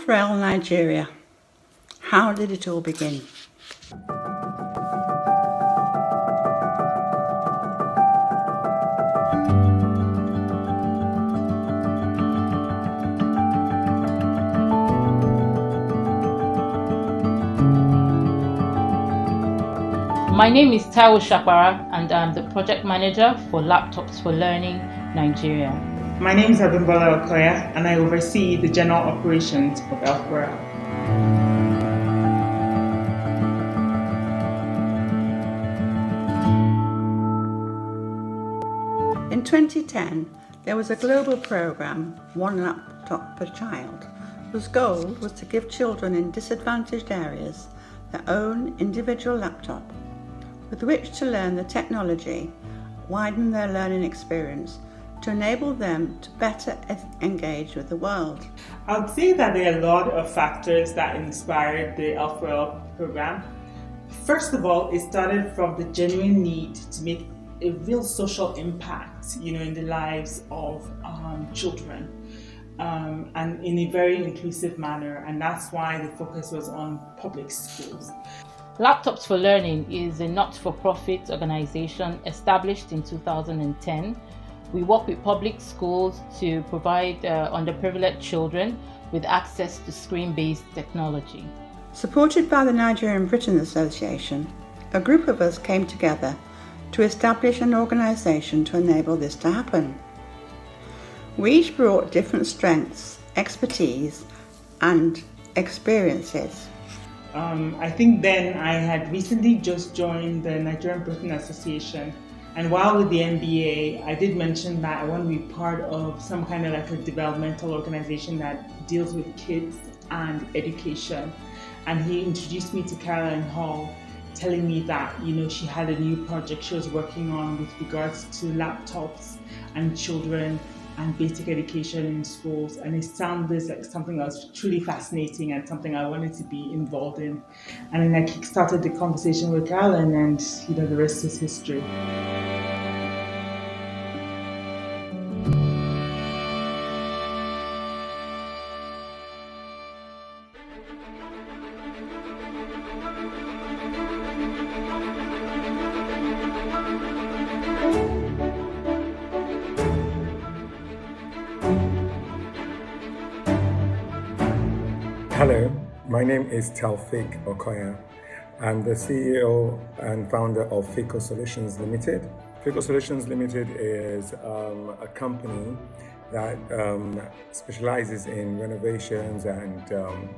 frail Nigeria. How did it all begin? My name is Taiwo Shapara and I'm the project manager for Laptops for Learning Nigeria. My name is Abimbola Okoya and I oversee the general operations of Elfborough. In 2010, there was a global program, One Laptop Per Child, whose goal was to give children in disadvantaged areas their own individual laptop with which to learn the technology, widen their learning experience to enable them to better engage with the world. I would say that there are a lot of factors that inspired the Elfborough program. First of all, it started from the genuine need to make a real social impact, in the lives of children, and in a very inclusive manner, and that's why the focus was on public schools. Laptops for Learning is a not-for-profit organization established in 2010. We work with public schools to provide underprivileged children with access to screen-based technology. Supported by the Nigerian Britain Association, a group of us came together to establish an organisation to enable this to happen. We each brought different strengths, expertise and experiences. I think then I had recently just joined the Nigerian Britain Association, and while with the MBA, I did mention that I want to be part of some kind of like a developmental organization that deals with kids and education. And he introduced me to Caroline Hall, telling me that she had a new project she was working on with regards to laptops and children and basic education in schools, and it sounded like something that was truly fascinating and something I wanted to be involved in. And then I kickstarted the conversation with Caroline, and the rest is history. Hello, my name is Taufik Okoya. I'm the CEO and founder of FICO Solutions Limited. FICO Solutions Limited is a company that specializes in renovations and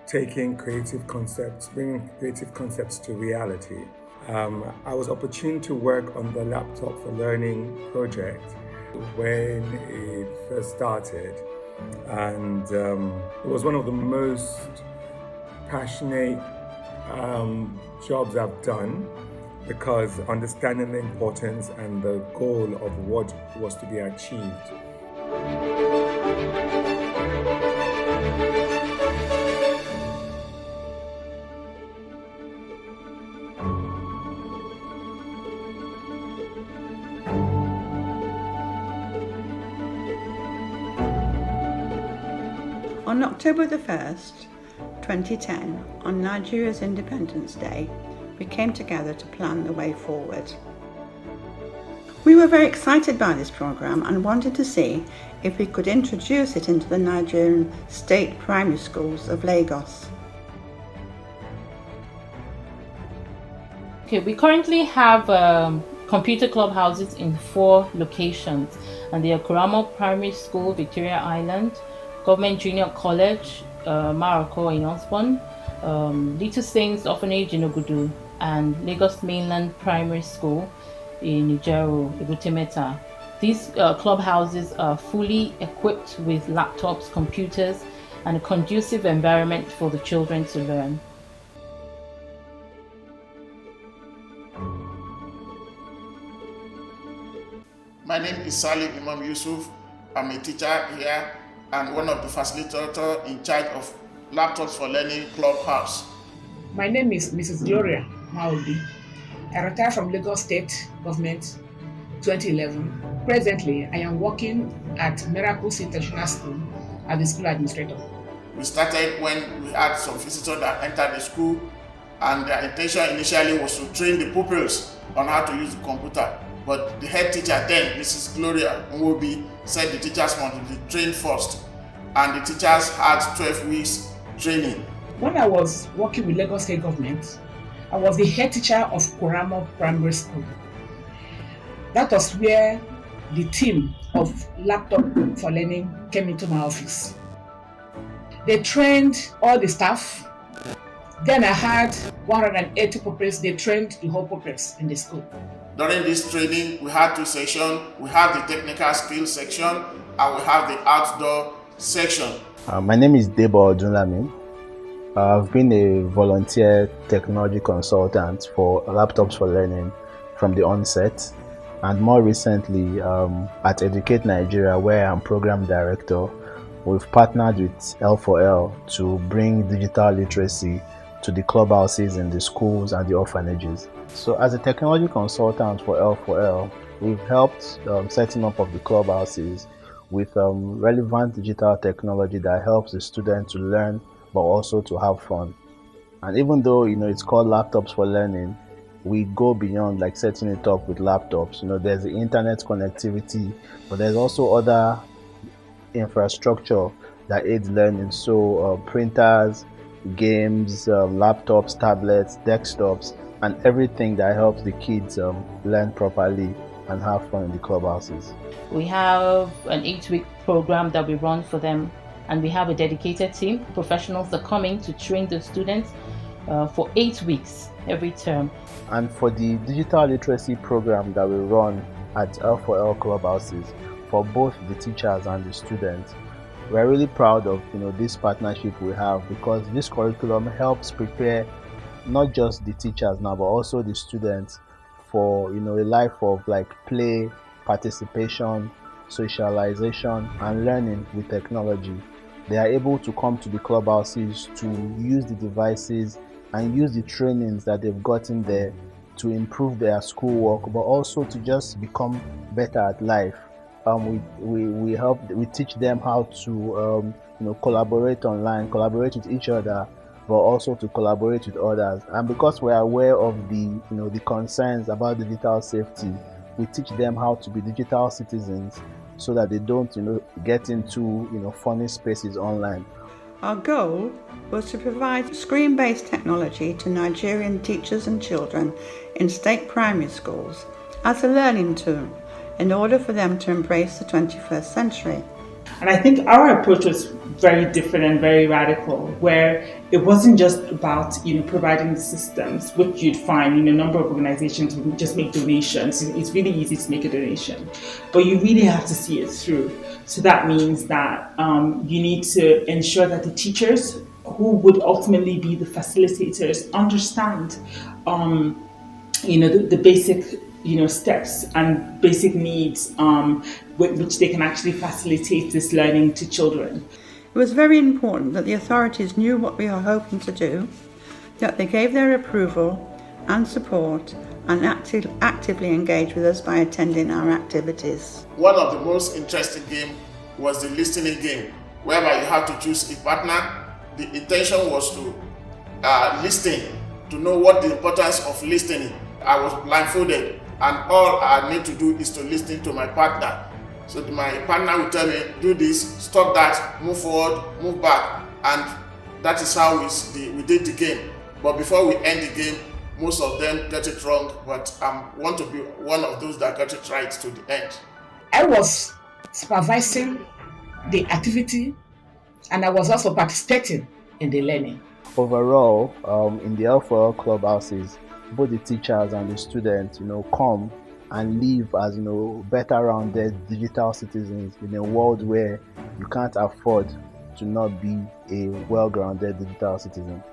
taking creative concepts, bringing creative concepts to reality. I was opportune to work on the Laptop for Learning project when it first started. And it was one of the most passionate jobs I've done, because understanding the importance and the goal of what was to be achieved. On October the 1st, 2010, on Nigeria's Independence Day, we came together to plan the way forward. We were very excited by this programme and wanted to see if we could introduce it into the Nigerian state primary schools of Lagos. Okay, we currently have computer clubhouses in 4 locations, and they are Kuramo Primary School, Victoria Island, Government Junior College, Maroko in Osborne, Little Saints Orphanage in Ogudu, and Lagos Mainland Primary School in Ijero, Ibutemeta. These clubhouses are fully equipped with laptops, computers, and a conducive environment for the children to learn. My name is Salim Imam Yusuf. I'm a teacher here and one of the facilitators in charge of Laptops for Learning Clubhouse. My name is Mrs. Gloria Maudi. I retired from Lagos State Government 2011. Presently, I am working at Miracles International School as the school administrator. We started when we had some visitors that entered the school, and their intention initially was to train the pupils on how to use the computer. But the head teacher then, Mrs. Gloria Nwobi, said the teachers must be trained first, and the teachers had 12 weeks training. When I was working with Lagos State Government, I was the head teacher of Kuramo Primary School. That was where the team of Laptop for Learning came into my office. They trained all the staff. Then I had 180 pupils. They trained the whole pupils in the school. During this training, we had 2 sections. We have the technical skills section, and we have the outdoor section. My name is Debo Odunlami. I've been a volunteer technology consultant for Laptops for Learning from the onset, and more recently at Educate Nigeria, where I'm program director. We've partnered with L4L to bring digital literacy to the clubhouses in the schools and the orphanages. So as a technology consultant for L4L, we've helped setting up of the clubhouses with relevant digital technology that helps the student to learn but also to have fun. And even though it's called Laptops for Learning, we go beyond like setting it up with laptops. There's the internet connectivity, but there's also other infrastructure that aids learning. So printers, games, laptops, tablets, desktops, and everything that helps the kids learn properly and have fun in the clubhouses. We have an 8-week program that we run for them, and we have a dedicated team. Professionals are coming to train the students for 8 weeks every term. And for the digital literacy program that we run at L4L clubhouses for both the teachers and the students, we're really proud of this partnership we have, because this curriculum helps prepare not just the teachers now but also the students for a life of like play, participation, socialization, and learning with technology. They are able to come to the clubhouses to use the devices and use the trainings that they've gotten there to improve their schoolwork, but also to just become better at life. We teach them how to collaborate online, collaborate with each other, but also to collaborate with others. And because we are aware of the concerns about digital safety, we teach them how to be digital citizens so that they don't get into funny spaces online. Our goal was to provide screen-based technology to Nigerian teachers and children in state primary schools as a learning tool in order for them to embrace the 21st century. And I think our approach was very different and very radical, where it wasn't just about providing the systems, which you'd find in a number of organizations would just make donations. It's really easy to make a donation, but you really have to see it through. So that means that you need to ensure that the teachers who would ultimately be the facilitators understand the basic steps and basic needs with which they can actually facilitate this learning to children. It was very important that the authorities knew what we are hoping to do, that they gave their approval and support and actively engaged with us by attending our activities. One of the most interesting games was the listening game, whereby you have to choose a partner. The intention was to listen, to know what the importance of listening. I was blindfolded, and all I need to do is to listen to my partner. So my partner will tell me, do this, stop that, move forward, move back, and that is how we did the game. But before we end the game, most of them get it wrong, but I want to be one of those that got it right to the end. I was supervising the activity, and I was also participating in the learning. Overall, in the L4L clubhouses, both the teachers and the students, come and live as better rounded digital citizens in a world where you can't afford to not be a well-grounded digital citizen.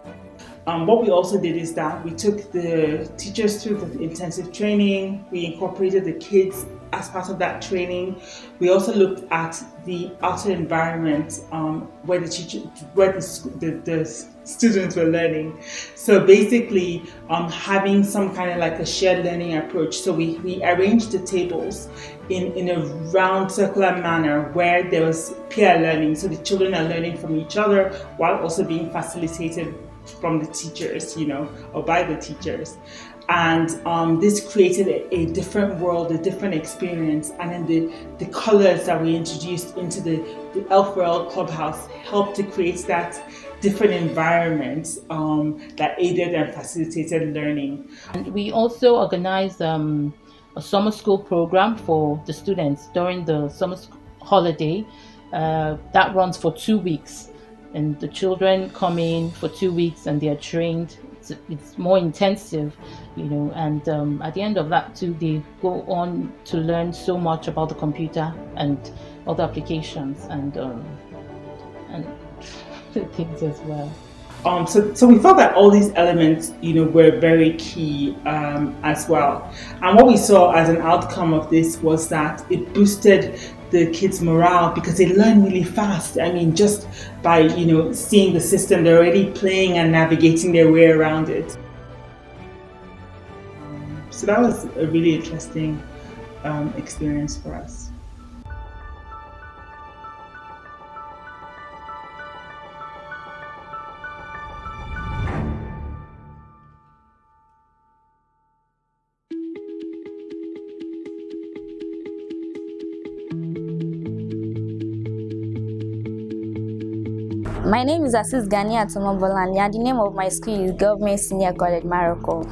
What we also did is that we took the teachers through the intensive training. We incorporated the kids as part of that training. We also looked at the outer environment where the students were learning. So basically, having some kind of like a shared learning approach. So we arranged the tables in a round circular manner where there was peer learning. So the children are learning from each other while also being facilitated from the teachers, or by the teachers. And this created a different world, a different experience. And then the colors that we introduced into the Elf World Clubhouse helped to create that different environment that aided and facilitated learning. And we also organized a summer school program for the students during the summer holiday that runs for 2 weeks. And the children come in for 2 weeks and they are trained. It's more intensive, and at the end of that too, they go on to learn so much about the computer and other applications and things as well. So we felt that all these elements, were very key as well. And what we saw as an outcome of this was that it boosted the kids' morale because they learn really fast. I mean, just by, seeing the system, they're already playing and navigating their way around it. So that was a really interesting experience for us. My name is Asis Gani Atumobolanli, and the name of my school is Government Senior College Maroko.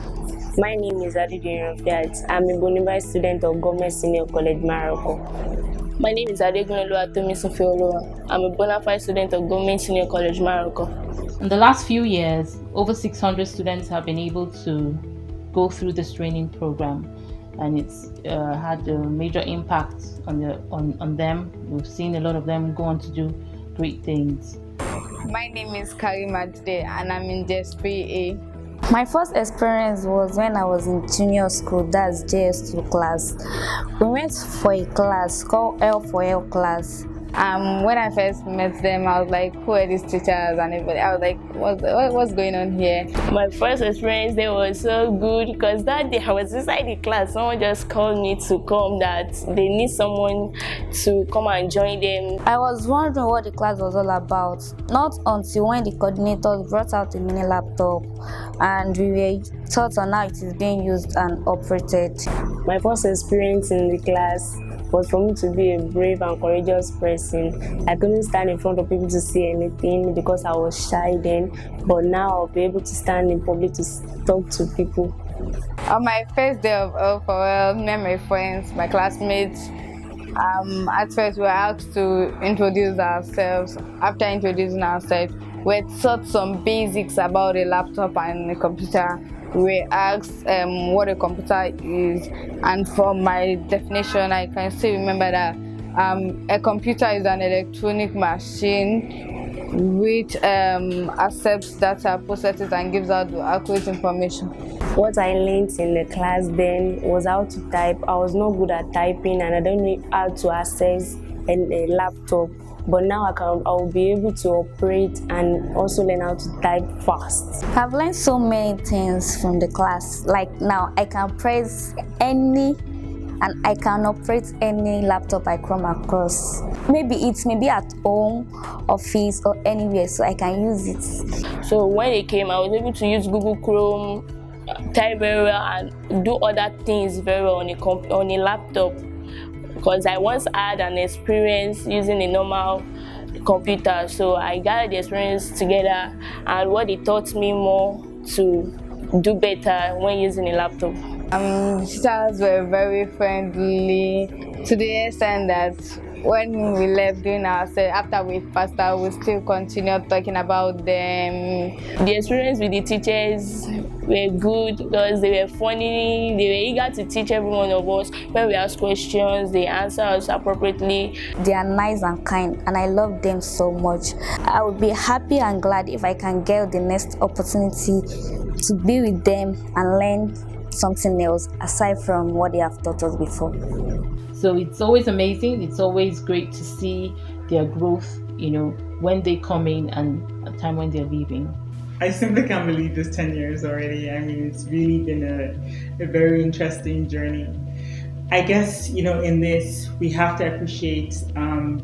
My name is Adidin Rafiat. I'm a Bonify student of Government Senior College Maroko. My name is Adegunolu Atomisufeoluwa. I'm a Bonify student of Government Senior College Maroko. In the last few years, over 600 students have been able to go through this training program, and it's had a major impact on them. We've seen a lot of them go on to do great things. My name is Karima Jide and I'm in JS3A. My first experience was when I was in junior school, that's JS2 class. We went for a class called L4L class. When I first met them, I was like, who are these teachers and everybody? I was like, what's going on here? My first experience there was so good because that day I was inside the class. Someone just called me to come that they need someone to come and join them. I was wondering what the class was all about, not until when the coordinators brought out a mini laptop and we were taught on how it is being used and operated. My first experience in the class was for me to be a brave and courageous person. I couldn't stand in front of people to say anything because I was shy then, but now I'll be able to stand in public to talk to people. On my first day of L4L, me and my friends, my classmates, at first we were asked to introduce ourselves. After introducing ourselves, we taught some basics about a laptop and a computer. We asked what a computer is, and from my definition, I can still remember that a computer is an electronic machine which accepts data, processes, and gives out the accurate information. What I learned in the class then was how to type. I was not good at typing and I don't know how to access a laptop. But now I'll be able to operate and also learn how to type fast. I've learned so many things from the class. Like now, I can press any and I can operate any laptop I come across. Maybe it's at home, office, or anywhere, so I can use it. So when it came, I was able to use Google Chrome, type very well, and do other things very well on a laptop. Because I once had an experience using a normal computer, so I gathered the experience together, and what it taught me more to do better when using a laptop. Teachers were very friendly to the extent that when we left doing our set, after we passed out, we still continued talking about them. The experience with the teachers were good because they were funny, they were eager to teach every one of us. When we ask questions, they answer us appropriately. They are nice and kind, and I love them so much. I would be happy and glad if I can get the next opportunity to be with them and learn something else aside from what they have taught us before. So it's always amazing. It's always great to see their growth, when they come in and a time when they're leaving. I simply can't believe this 10 years already. I mean, it's really been a very interesting journey. I guess, in this, we have to appreciate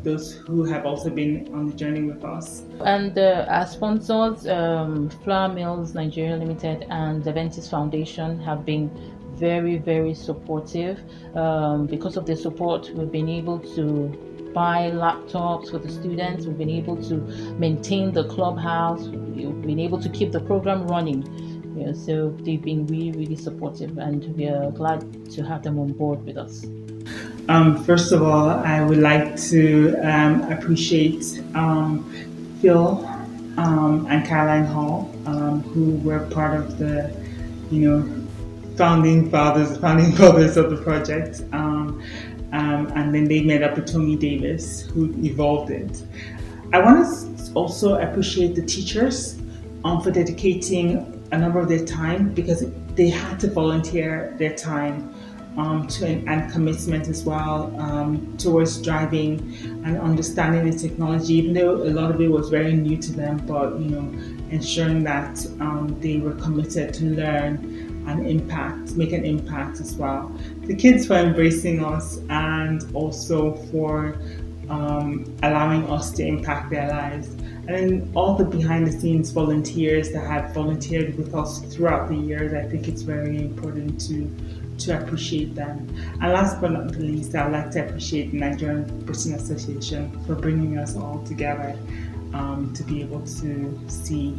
those who have also been on the journey with us. And our sponsors, Flour Mills Nigeria Limited and the Adventist Foundation, have been very, very supportive. Because of their support, we've been able to buy laptops for the students. We've been able to maintain the clubhouse. We've been able to keep the program running. So they've been really, really supportive, and we are glad to have them on board with us. First of all, I would like to appreciate Phil and Caroline Hall, who were part of the, founding fathers of the project. And then they met up with Tony Davis, who evolved it. I want to also appreciate the teachers for dedicating a number of their time, because they had to volunteer their time and commitment as well towards driving and understanding the technology, even though a lot of it was very new to them, but ensuring that they were committed to learn and make an impact as well. The kids for embracing us and also for allowing us to impact their lives. And then all the behind the scenes volunteers that have volunteered with us throughout the years, I think it's very important to appreciate them. And last but not least, I'd like to appreciate the Nigerian Britain Association for bringing us all together to be able to see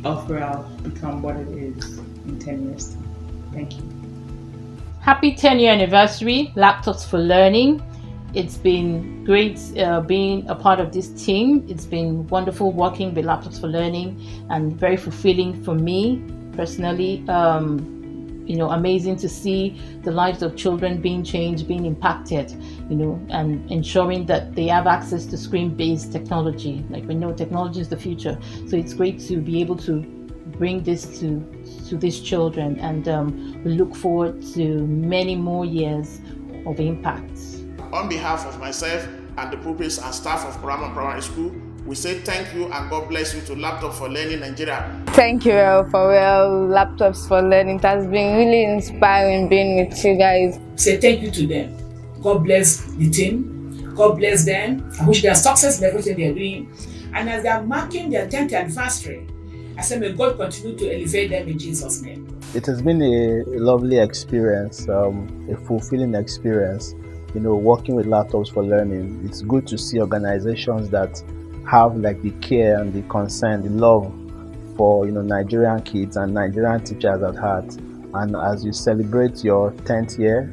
L4L become what it is in 10 years. Thank you. Happy 10-year anniversary, Laptops for Learning. It's been great being a part of this team. It's been wonderful working with Laptops for Learning and very fulfilling for me personally. Amazing to see the lives of children being changed, being impacted, and ensuring that they have access to screen-based technology. Like we know technology is the future. So it's great to be able to bring this to these children, and we look forward to many more years of impact. On behalf of myself and the pupils and staff of Kurama Primary School, we say thank you and God bless you to Laptop for Learning Nigeria. Thank you, L4L, Laptops for Learning. It has been really inspiring being with you guys. Say thank you to them. God bless the team. God bless them. I wish them success in everything they're doing. And as they are marking their 10th anniversary, I say may God continue to elevate them in Jesus' name. It has been a lovely experience, a fulfilling experience. Working with Laptops for Learning. It's good to see organizations that have like the care and the concern, the love for Nigerian kids and Nigerian teachers at heart. And as you celebrate your 10th year,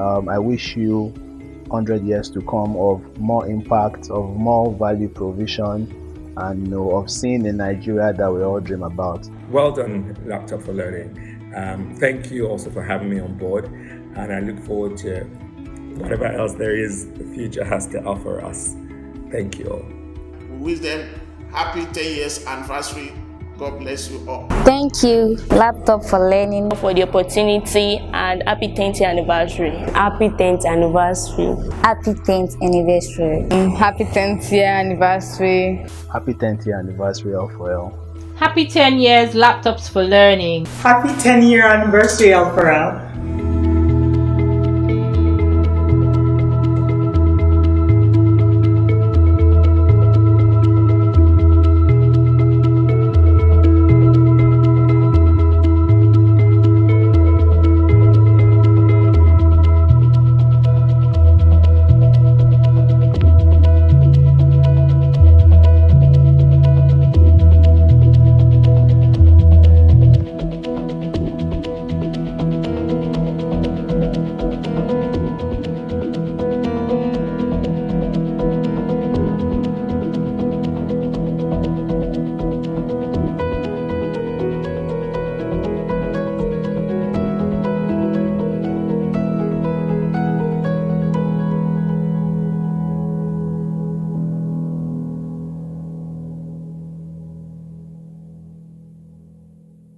I wish you 100 years to come of more impact, of more value provision, and of seeing a Nigeria that we all dream about. Well done, Laptop for Learning. Thank you also for having me on board, and I look forward to whatever else there is the future has to offer us. Thank you all. We wish them happy 10 years anniversary. God bless you all. Thank you, Laptop for Learning, for the opportunity, and happy 10th anniversary. Happy 10th anniversary. Happy 10th anniversary. Happy 10th year anniversary. Happy 10th year anniversary, L4L. Happy 10 years, Laptops for Learning. Happy 10-year anniversary, L4L.